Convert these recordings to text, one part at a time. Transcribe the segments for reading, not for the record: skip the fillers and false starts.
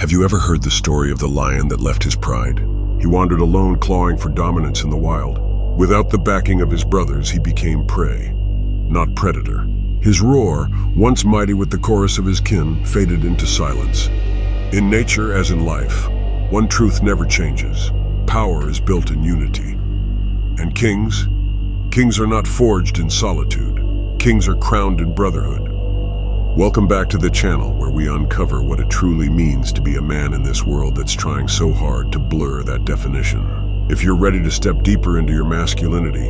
Have you ever heard the story of the lion that left his pride? He wandered alone, clawing for dominance in the wild. Without the backing of his brothers, he became prey, not predator. His roar, once mighty with the chorus of his kin, faded into silence. In nature, as in life, one truth never changes. Power is built in unity. And kings are not forged in solitude. Kings are crowned in brotherhood. Welcome back to the channel where we uncover what it truly means to be a man in this world that's trying so hard to blur that definition. If you're ready to step deeper into your masculinity,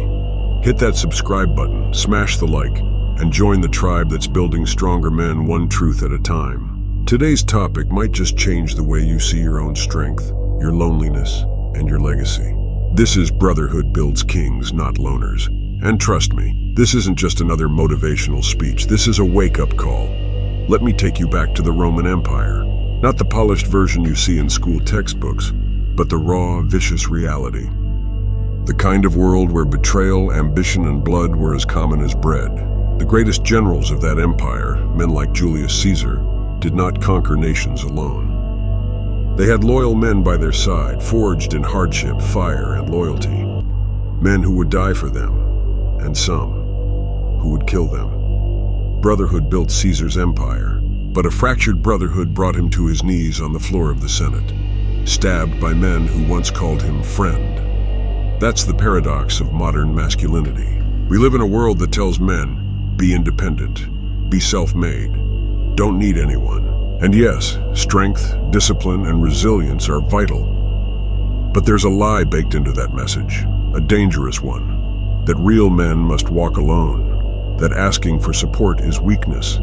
hit that subscribe button, smash the like, and join the tribe that's building stronger men one truth at a time. Today's topic might just change the way you see your own strength, your loneliness, and your legacy. This is Brotherhood Builds Kings, not loners. And trust me, this isn't just another motivational speech. This is a wake-up call. Let me take you back to the Roman Empire. Not the polished version you see in school textbooks, but the raw, vicious reality. The kind of world where betrayal, ambition, and blood were as common as bread. The greatest generals of that empire, men like Julius Caesar, did not conquer nations alone. They had loyal men by their side, forged in hardship, fire, and loyalty. Men who would die for them, and some who would kill them. Brotherhood built Caesar's empire, but a fractured brotherhood brought him to his knees on the floor of the Senate, stabbed by men who once called him friend. That's the paradox of modern masculinity. We live in a world that tells men, be independent, be self-made, don't need anyone. And yes, strength, discipline, and resilience are vital. But there's a lie baked into that message, a dangerous one. That real men must walk alone, that asking for support is weakness,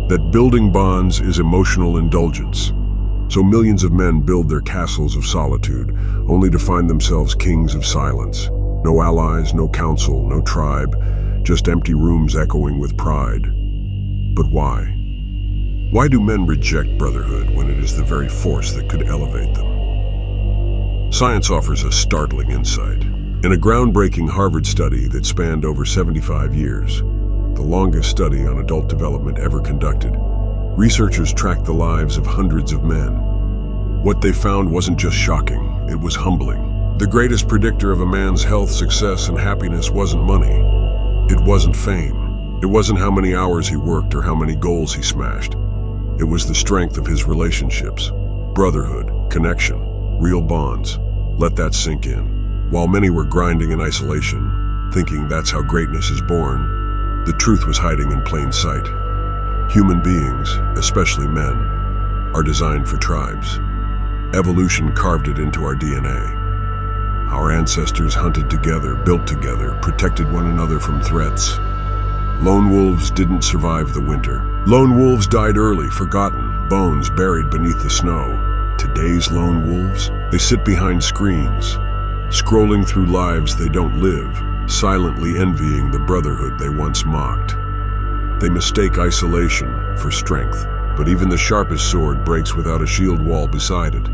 that building bonds is emotional indulgence. So millions of men build their castles of solitude, only to find themselves kings of silence. No allies, no council, no tribe, just empty rooms echoing with pride. But why? Why do men reject brotherhood when it is the very force that could elevate them? Science offers a startling insight. In a groundbreaking Harvard study that spanned over 75 years, the longest study on adult development ever conducted, researchers tracked the lives of hundreds of men. What they found wasn't just shocking, it was humbling. The greatest predictor of a man's health, success, and happiness wasn't money. It wasn't fame. It wasn't how many hours he worked or how many goals he smashed. It was the strength of his relationships, brotherhood, connection, real bonds. Let that sink in. While many were grinding in isolation, thinking that's how greatness is born, the truth was hiding in plain sight. Human beings, especially men, are designed for tribes. Evolution carved it into our DNA. Our ancestors hunted together, built together, protected one another from threats. Lone wolves didn't survive the winter. Lone wolves died early, forgotten, bones buried beneath the snow. Today's lone wolves, they sit behind screens, scrolling through lives they don't live, silently envying the brotherhood they once mocked. They mistake isolation for strength, but even the sharpest sword breaks without a shield wall beside it.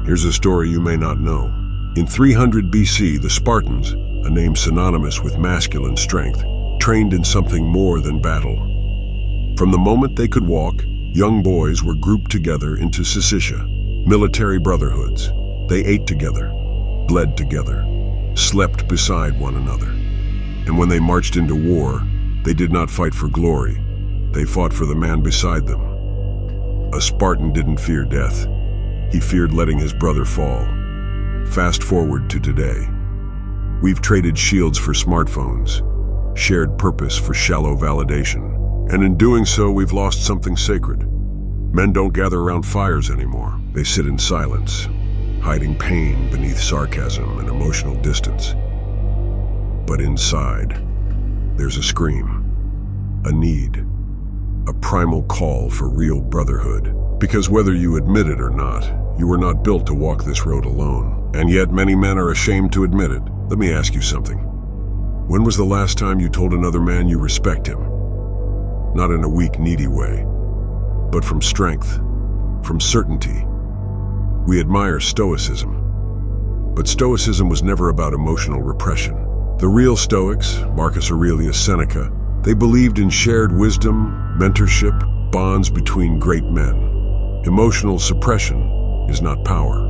Here's a story you may not know. In 300 BC, the Spartans, a name synonymous with masculine strength, trained in something more than battle. From the moment they could walk, young boys were grouped together into syssitia, military brotherhoods. They ate together, bled together, slept beside one another. And when they marched into war, they did not fight for glory. They fought for the man beside them. A Spartan didn't fear death. He feared letting his brother fall. Fast forward to today. We've traded shields for smartphones, shared purpose for shallow validation, and in doing so, we've lost something sacred. Men don't gather around fires anymore. They sit in silence, hiding pain beneath sarcasm and emotional distance. But inside, there's a scream, a need, a primal call for real brotherhood. Because whether you admit it or not, you were not built to walk this road alone. And yet many men are ashamed to admit it. Let me ask you something. When was the last time you told another man you respect him? Not in a weak, needy way, but from strength, from certainty. We admire stoicism, but stoicism was never about emotional repression. The real Stoics, Marcus Aurelius Seneca, they believed in shared wisdom, mentorship, bonds between great men. Emotional suppression is not power.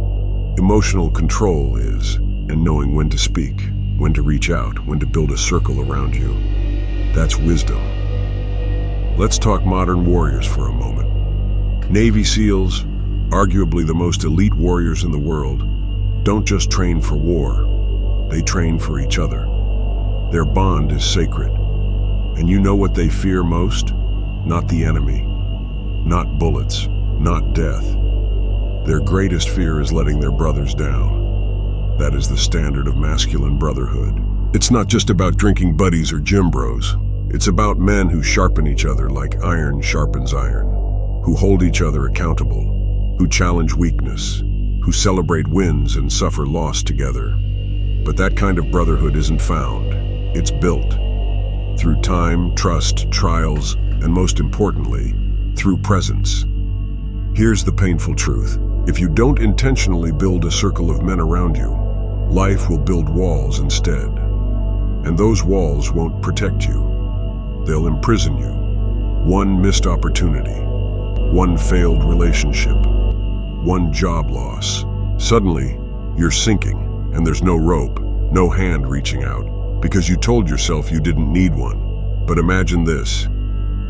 Emotional control is, and knowing when to speak, when to reach out, when to build a circle around you. That's wisdom. Let's talk modern warriors for a moment. Navy SEALs, arguably the most elite warriors in the world, don't just train for war. They train for each other. Their bond is sacred. And you know what they fear most? Not the enemy, not bullets, not death. Their greatest fear is letting their brothers down. That is the standard of masculine brotherhood. It's not just about drinking buddies or gym bros. It's about men who sharpen each other like iron sharpens iron, who hold each other accountable, who challenge weakness, who celebrate wins and suffer loss together. But that kind of brotherhood isn't found. It's built. Through time, trust, trials, and most importantly, through presence. Here's the painful truth. If you don't intentionally build a circle of men around you, life will build walls instead. And those walls won't protect you. They'll imprison you. One missed opportunity, one failed relationship, one job loss. Suddenly, you're sinking, and there's no rope, no hand reaching out, because you told yourself you didn't need one. But imagine this.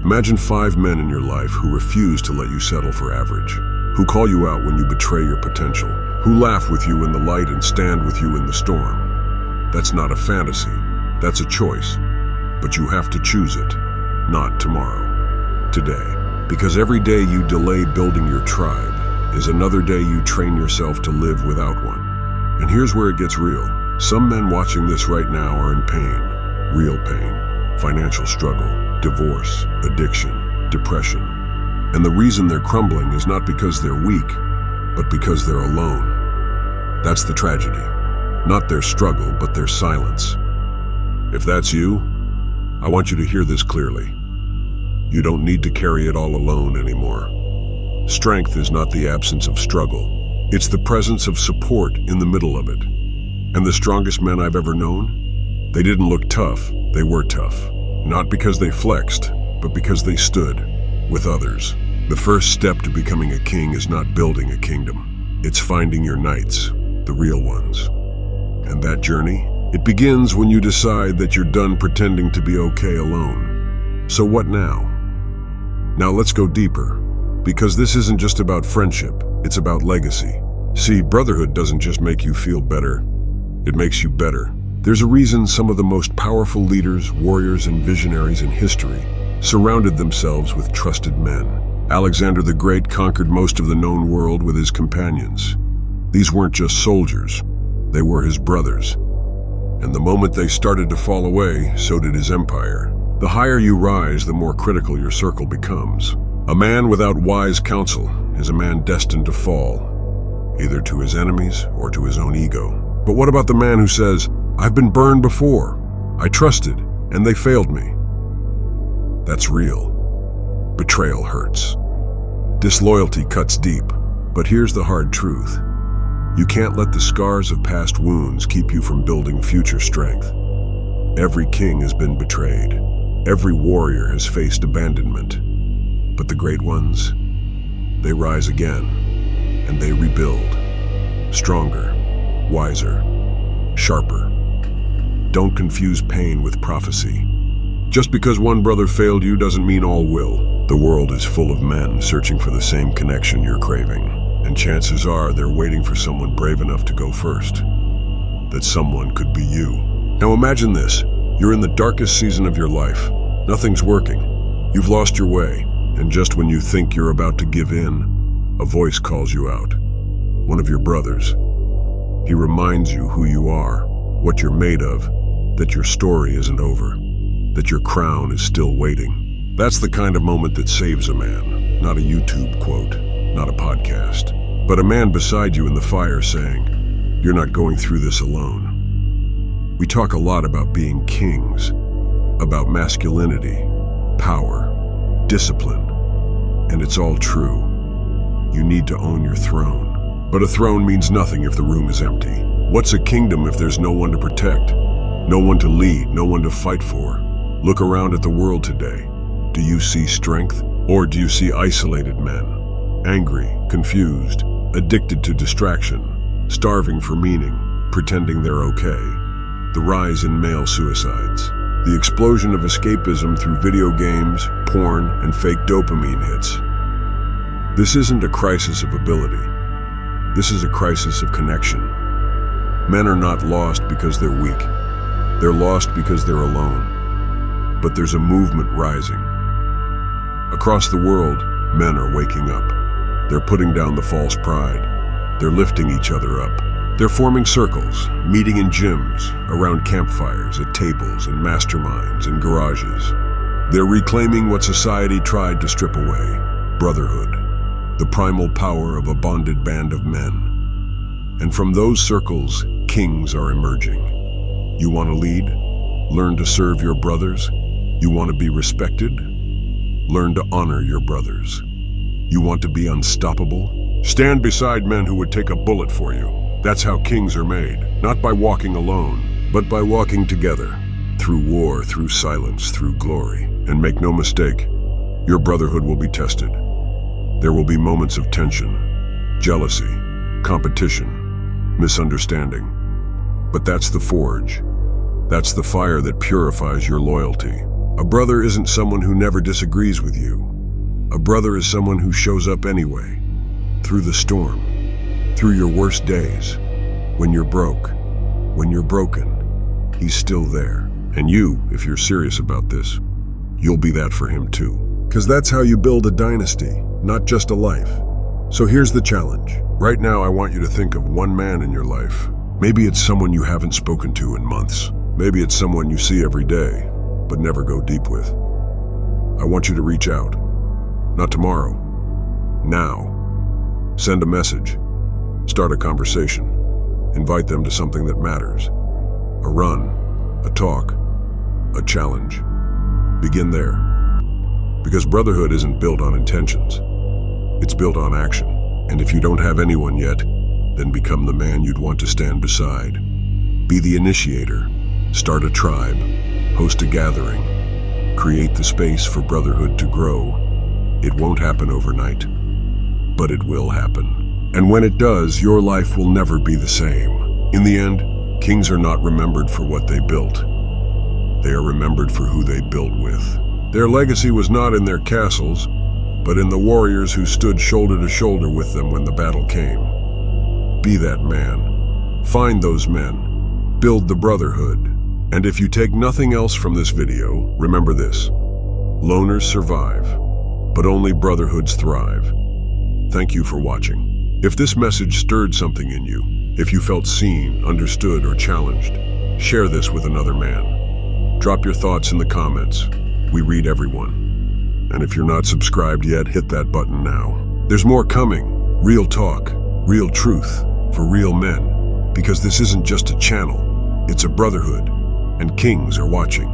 Imagine 5 men in your life who refuse to let you settle for average, who call you out when you betray your potential, who laugh with you in the light and stand with you in the storm. That's not a fantasy, that's a choice. But you have to choose it, not tomorrow, today. Because every day you delay building your tribe is another day you train yourself to live without one. And here's where it gets real. Some men watching this right now are in pain, real pain, financial struggle, divorce, addiction, depression. And the reason they're crumbling is not because they're weak, but because they're alone. That's the tragedy. Not their struggle, but their silence. If that's you, I want you to hear this clearly. You don't need to carry it all alone anymore. Strength is not the absence of struggle. It's the presence of support in the middle of it. And the strongest men I've ever known, they didn't look tough, they were tough. Not because they flexed, but because they stood with others. The first step to becoming a king is not building a kingdom. It's finding your knights, the real ones. And that journey, it begins when you decide that you're done pretending to be okay alone. So what now? Now let's go deeper, because this isn't just about friendship, it's about legacy. See, brotherhood doesn't just make you feel better, it makes you better. There's a reason some of the most powerful leaders, warriors, and visionaries in history surrounded themselves with trusted men. Alexander the Great conquered most of the known world with his companions. These weren't just soldiers, they were his brothers. And the moment they started to fall away, so did his empire. The higher you rise, the more critical your circle becomes. A man without wise counsel is a man destined to fall, either to his enemies or to his own ego. But what about the man who says, "I've been burned before, I trusted, and they failed me"? That's real. Betrayal hurts. Disloyalty cuts deep. But here's the hard truth. You can't let the scars of past wounds keep you from building future strength. Every king has been betrayed. Every warrior has faced abandonment. But the great ones, they rise again, and they rebuild. Stronger, wiser, sharper. Don't confuse pain with prophecy. Just because one brother failed you doesn't mean all will. The world is full of men searching for the same connection you're craving. And chances are they're waiting for someone brave enough to go first. That someone could be you. Now imagine this. You're in the darkest season of your life. Nothing's working. You've lost your way. And just when you think you're about to give in, a voice calls you out. One of your brothers. He reminds you who you are, what you're made of, that your story isn't over, that your crown is still waiting. That's the kind of moment that saves a man. Not a YouTube quote, not a podcast, but a man beside you in the fire saying, "You're not going through this alone." We talk a lot about being kings, about masculinity, power, discipline, and it's all true. You need to own your throne. But a throne means nothing if the room is empty. What's a kingdom if there's no one to protect, no one to lead, no one to fight for? Look around at the world today. Do you see strength, or do you see isolated men? angry, confused, addicted to distraction, starving for meaning, pretending they're okay. The rise in male suicides. The explosion of escapism through video games, porn, and fake dopamine hits. This isn't a crisis of ability. This is a crisis of connection. Men are not lost because they're weak. They're lost because they're alone. But there's a movement rising. Across the world, men are waking up. They're putting down the false pride. They're lifting each other up. They're forming circles, meeting in gyms, around campfires, at tables, in masterminds, in garages. They're reclaiming what society tried to strip away: brotherhood, the primal power of a bonded band of men. And from those circles, kings are emerging. You want to lead? Learn to serve your brothers. You want to be respected? Learn to honor your brothers. You want to be unstoppable? Stand beside men who would take a bullet for you. That's how kings are made, not by walking alone, but by walking together, through war, through silence, through glory. And make no mistake, your brotherhood will be tested. There will be moments of tension, jealousy, competition, misunderstanding. But that's the forge. That's the fire that purifies your loyalty. A brother isn't someone who never disagrees with you. A brother is someone who shows up anyway, through the storm. Through your worst days, when you're broke, when you're broken, he's still there. And you, if you're serious about this, you'll be that for him too. Because that's how you build a dynasty, not just a life. So here's the challenge. Right now, I want you to think of one man in your life. Maybe it's someone you haven't spoken to in months. Maybe it's someone you see every day, but never go deep with. I want you to reach out. Not tomorrow. Now. Send a message. Start a conversation. Invite them to something that matters. A run, a talk, a challenge. Begin there. Because brotherhood isn't built on intentions. It's built on action. And if you don't have anyone yet, then become the man you'd want to stand beside. Be the initiator. Start a tribe. Host a gathering. Create the space for brotherhood to grow. It won't happen overnight, but it will happen. And when it does, your life will never be the same. In the end, kings are not remembered for what they built. They are remembered for who they built with. Their legacy was not in their castles, but in the warriors who stood shoulder to shoulder with them when the battle came. Be that man. Find those men. Build the brotherhood. And if you take nothing else from this video, remember this: loners survive, but only brotherhoods thrive. Thank you for watching. If this message stirred something in you, if you felt seen, understood, or challenged, share this with another man. Drop your thoughts in the comments. We read everyone. And if you're not subscribed yet, hit that button now. There's more coming. Real talk, real truth, for real men. Because this isn't just a channel, it's a brotherhood, and kings are watching.